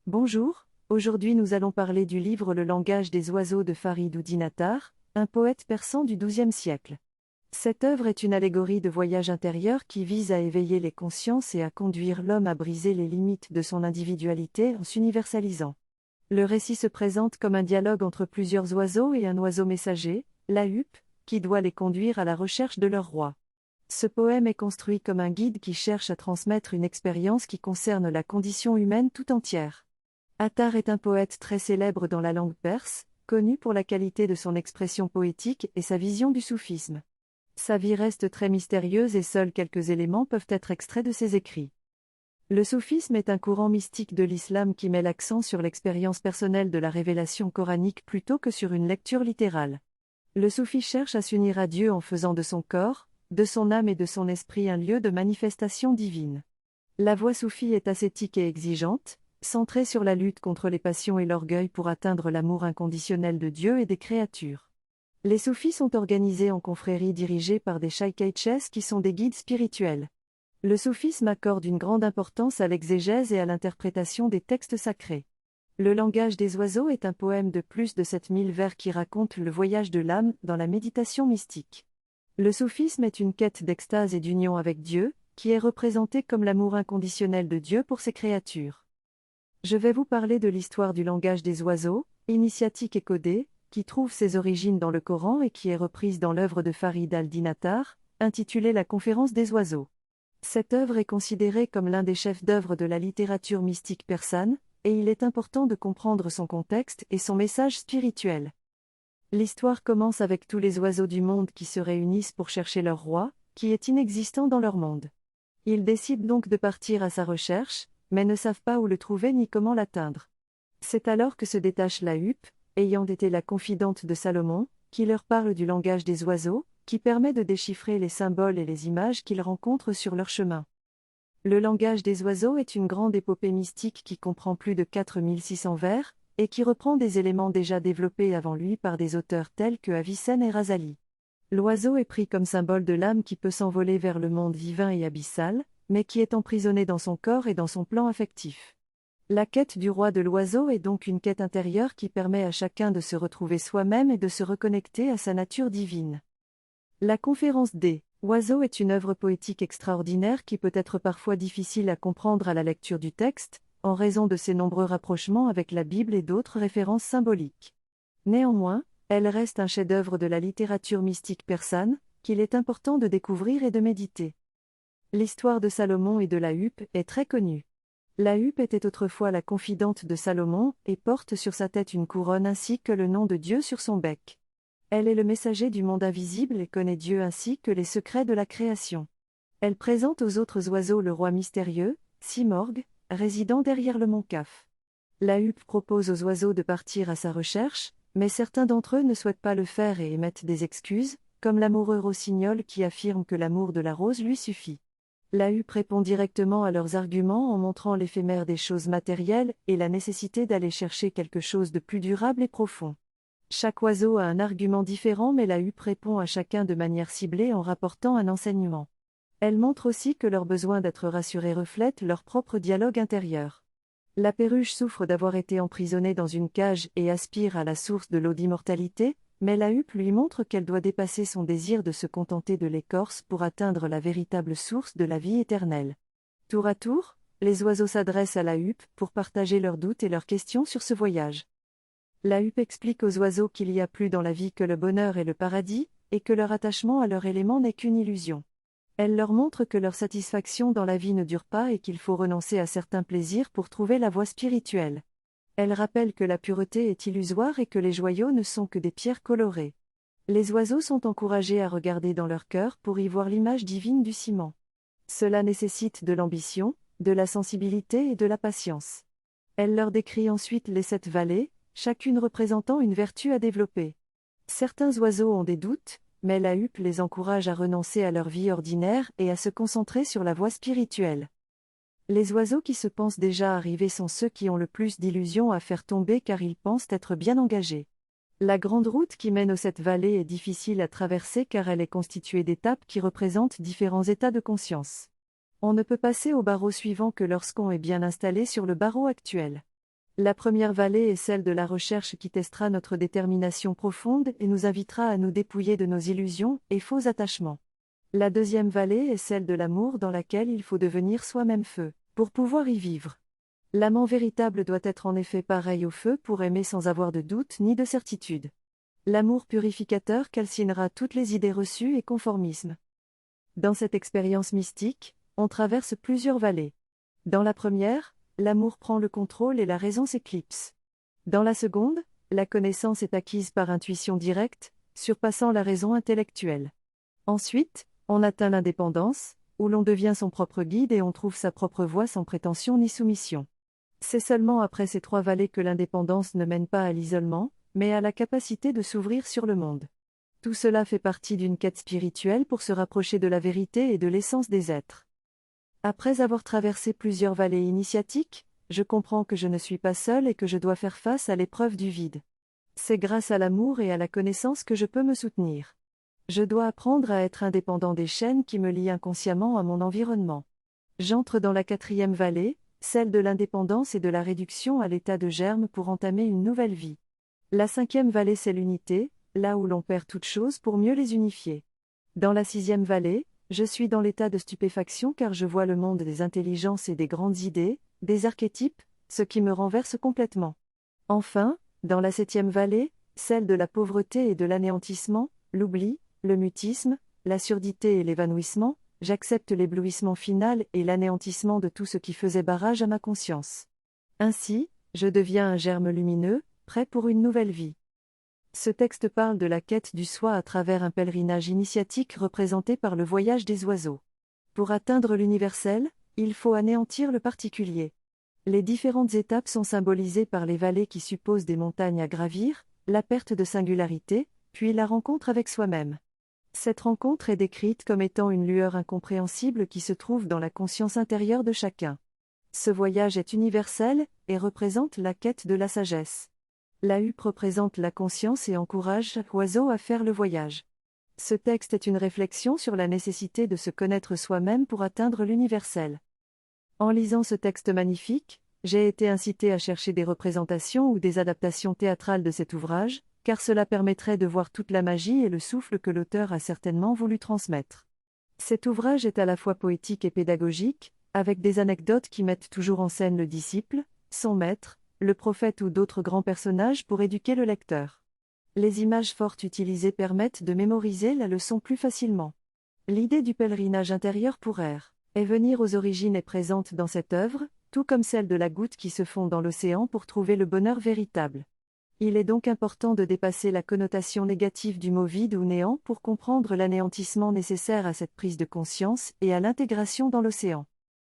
Bonjour, aujourd'hui nous allons parler du livre Le langage des oiseaux de Farid Oudin Attar, un poète persan du XIIe siècle. Cette œuvre est une allégorie de voyage intérieur qui vise à éveiller les consciences et à conduire l'homme à briser les limites de son individualité en s'universalisant. Le récit se présente comme un dialogue entre plusieurs oiseaux et un oiseau messager, la huppe, qui doit les conduire à la recherche de leur roi. Ce poème est construit comme un guide qui cherche à transmettre une expérience qui concerne la condition humaine tout entière. Attar est un poète très célèbre dans la langue perse, connu pour la qualité de son expression poétique et sa vision du soufisme. Sa vie reste très mystérieuse et seuls quelques éléments peuvent être extraits de ses écrits. Le soufisme est un courant mystique de l'islam qui met l'accent sur l'expérience personnelle de la révélation coranique plutôt que sur une lecture littérale. Le soufi cherche à s'unir à Dieu en faisant de son corps, de son âme et de son esprit un lieu de manifestation divine. La voie soufie est ascétique et exigeante, centrée sur la lutte contre les passions et l'orgueil pour atteindre l'amour inconditionnel de Dieu et des créatures. Les soufis sont organisés en confréries dirigées par des shaykhaïches qui sont des guides spirituels. Le soufisme accorde une grande importance à l'exégèse et à l'interprétation des textes sacrés. Le langage des oiseaux est un poème de plus de 7000 vers qui raconte le voyage de l'âme dans la méditation mystique. Le soufisme est une quête d'extase et d'union avec Dieu, qui est représenté comme l'amour inconditionnel de Dieu pour ses créatures. Je vais vous parler de l'histoire du langage des oiseaux, initiatique et codée, qui trouve ses origines dans le Coran et qui est reprise dans l'œuvre de Farid al-Din Attar, intitulée La Conférence des oiseaux. Cette œuvre est considérée comme l'un des chefs-d'œuvre de la littérature mystique persane, et il est important de comprendre son contexte et son message spirituel. L'histoire commence avec tous les oiseaux du monde qui se réunissent pour chercher leur roi, qui est inexistant dans leur monde. Ils décident donc de partir à sa recherche, mais ne savent pas où le trouver ni comment l'atteindre. C'est alors que se détache la huppe, ayant été la confidente de Salomon, qui leur parle du langage des oiseaux, qui permet de déchiffrer les symboles et les images qu'ils rencontrent sur leur chemin. Le langage des oiseaux est une grande épopée mystique qui comprend plus de 4600 vers, et qui reprend des éléments déjà développés avant lui par des auteurs tels que Avicenne et Razali. L'oiseau est pris comme symbole de l'âme qui peut s'envoler vers le monde divin et abyssal, mais qui est emprisonné dans son corps et dans son plan affectif. La quête du roi de l'oiseau est donc une quête intérieure qui permet à chacun de se retrouver soi-même et de se reconnecter à sa nature divine. La conférence des oiseaux est une œuvre poétique extraordinaire qui peut être parfois difficile à comprendre à la lecture du texte, en raison de ses nombreux rapprochements avec la Bible et d'autres références symboliques. Néanmoins, elle reste un chef-d'œuvre de la littérature mystique persane, qu'il est important de découvrir et de méditer. L'histoire de Salomon et de la huppe est très connue. La huppe était autrefois la confidente de Salomon et porte sur sa tête une couronne ainsi que le nom de Dieu sur son bec. Elle est le messager du monde invisible et connaît Dieu ainsi que les secrets de la création. Elle présente aux autres oiseaux le roi mystérieux, Simorgue, résidant derrière le mont Kaf. La huppe propose aux oiseaux de partir à sa recherche, mais certains d'entre eux ne souhaitent pas le faire et émettent des excuses, comme l'amoureux rossignol qui affirme que l'amour de la rose lui suffit. La huppe répond directement à leurs arguments en montrant l'éphémère des choses matérielles et la nécessité d'aller chercher quelque chose de plus durable et profond. Chaque oiseau a un argument différent mais la huppe répond à chacun de manière ciblée en rapportant un enseignement. Elle montre aussi que leur besoin d'être rassurés reflète leur propre dialogue intérieur. La perruche souffre d'avoir été emprisonnée dans une cage et aspire à la source de l'eau d'immortalité, mais la huppe lui montre qu'elle doit dépasser son désir de se contenter de l'écorce pour atteindre la véritable source de la vie éternelle. Tour à tour, les oiseaux s'adressent à la huppe pour partager leurs doutes et leurs questions sur ce voyage. La huppe explique aux oiseaux qu'il y a plus dans la vie que le bonheur et le paradis, et que leur attachement à leur élément n'est qu'une illusion. Elle leur montre que leur satisfaction dans la vie ne dure pas et qu'il faut renoncer à certains plaisirs pour trouver la voie spirituelle. Elle rappelle que la pureté est illusoire et que les joyaux ne sont que des pierres colorées. Les oiseaux sont encouragés à regarder dans leur cœur pour y voir l'image divine du ciment. Cela nécessite de l'ambition, de la sensibilité et de la patience. Elle leur décrit ensuite les 7 vallées, chacune représentant une vertu à développer. Certains oiseaux ont des doutes, mais la huppe les encourage à renoncer à leur vie ordinaire et à se concentrer sur la voie spirituelle. Les oiseaux qui se pensent déjà arrivés sont ceux qui ont le plus d'illusions à faire tomber car ils pensent être bien engagés. La grande route qui mène aux 7 vallées est difficile à traverser car elle est constituée d'étapes qui représentent différents états de conscience. On ne peut passer au barreau suivant que lorsqu'on est bien installé sur le barreau actuel. La première vallée est celle de la recherche qui testera notre détermination profonde et nous invitera à nous dépouiller de nos illusions et faux attachements. La deuxième vallée est celle de l'amour dans laquelle il faut devenir soi-même feu, pour pouvoir y vivre. L'amant véritable doit être en effet pareil au feu pour aimer sans avoir de doute ni de certitude. L'amour purificateur calcinera toutes les idées reçues et conformismes. Dans cette expérience mystique, on traverse plusieurs vallées. Dans la première, l'amour prend le contrôle et la raison s'éclipse. Dans la seconde, la connaissance est acquise par intuition directe, surpassant la raison intellectuelle. Ensuite, on atteint l'indépendance, où l'on devient son propre guide et on trouve sa propre voie sans prétention ni soumission. C'est seulement après ces trois vallées que l'indépendance ne mène pas à l'isolement, mais à la capacité de s'ouvrir sur le monde. Tout cela fait partie d'une quête spirituelle pour se rapprocher de la vérité et de l'essence des êtres. Après avoir traversé plusieurs vallées initiatiques, je comprends que je ne suis pas seul et que je dois faire face à l'épreuve du vide. C'est grâce à l'amour et à la connaissance que je peux me soutenir. Je dois apprendre à être indépendant des chaînes qui me lient inconsciemment à mon environnement. J'entre dans la quatrième vallée, celle de l'indépendance et de la réduction à l'état de germe pour entamer une nouvelle vie. La cinquième vallée c'est l'unité, là où l'on perd toutes choses pour mieux les unifier. Dans la sixième vallée, je suis dans l'état de stupéfaction car je vois le monde des intelligences et des grandes idées, des archétypes, ce qui me renverse complètement. Enfin, dans la septième vallée, celle de la pauvreté et de l'anéantissement, l'oubli, le mutisme, la surdité et l'évanouissement, j'accepte l'éblouissement final et l'anéantissement de tout ce qui faisait barrage à ma conscience. Ainsi, je deviens un germe lumineux, prêt pour une nouvelle vie. Ce texte parle de la quête du soi à travers un pèlerinage initiatique représenté par le voyage des oiseaux. Pour atteindre l'universel, il faut anéantir le particulier. Les différentes étapes sont symbolisées par les vallées qui supposent des montagnes à gravir, la perte de singularité, puis la rencontre avec soi-même. Cette rencontre est décrite comme étant une lueur incompréhensible qui se trouve dans la conscience intérieure de chacun. Ce voyage est universel, et représente la quête de la sagesse. La huppe représente la conscience et encourage chaque oiseau à faire le voyage. Ce texte est une réflexion sur la nécessité de se connaître soi-même pour atteindre l'universel. En lisant ce texte magnifique, j'ai été incité à chercher des représentations ou des adaptations théâtrales de cet ouvrage, car cela permettrait de voir toute la magie et le souffle que l'auteur a certainement voulu transmettre. Cet ouvrage est à la fois poétique et pédagogique, avec des anecdotes qui mettent toujours en scène le disciple, son maître, le prophète ou d'autres grands personnages pour éduquer le lecteur. Les images fortes utilisées permettent de mémoriser la leçon plus facilement. L'idée du pèlerinage intérieur pour et venir aux origines est présente dans cette œuvre, tout comme celle de la goutte qui se fond dans l'océan pour trouver le bonheur véritable. Il est donc important de dépasser la connotation négative du mot vide ou néant pour comprendre l'anéantissement nécessaire à cette prise de conscience et à l'intégration dans l'océan.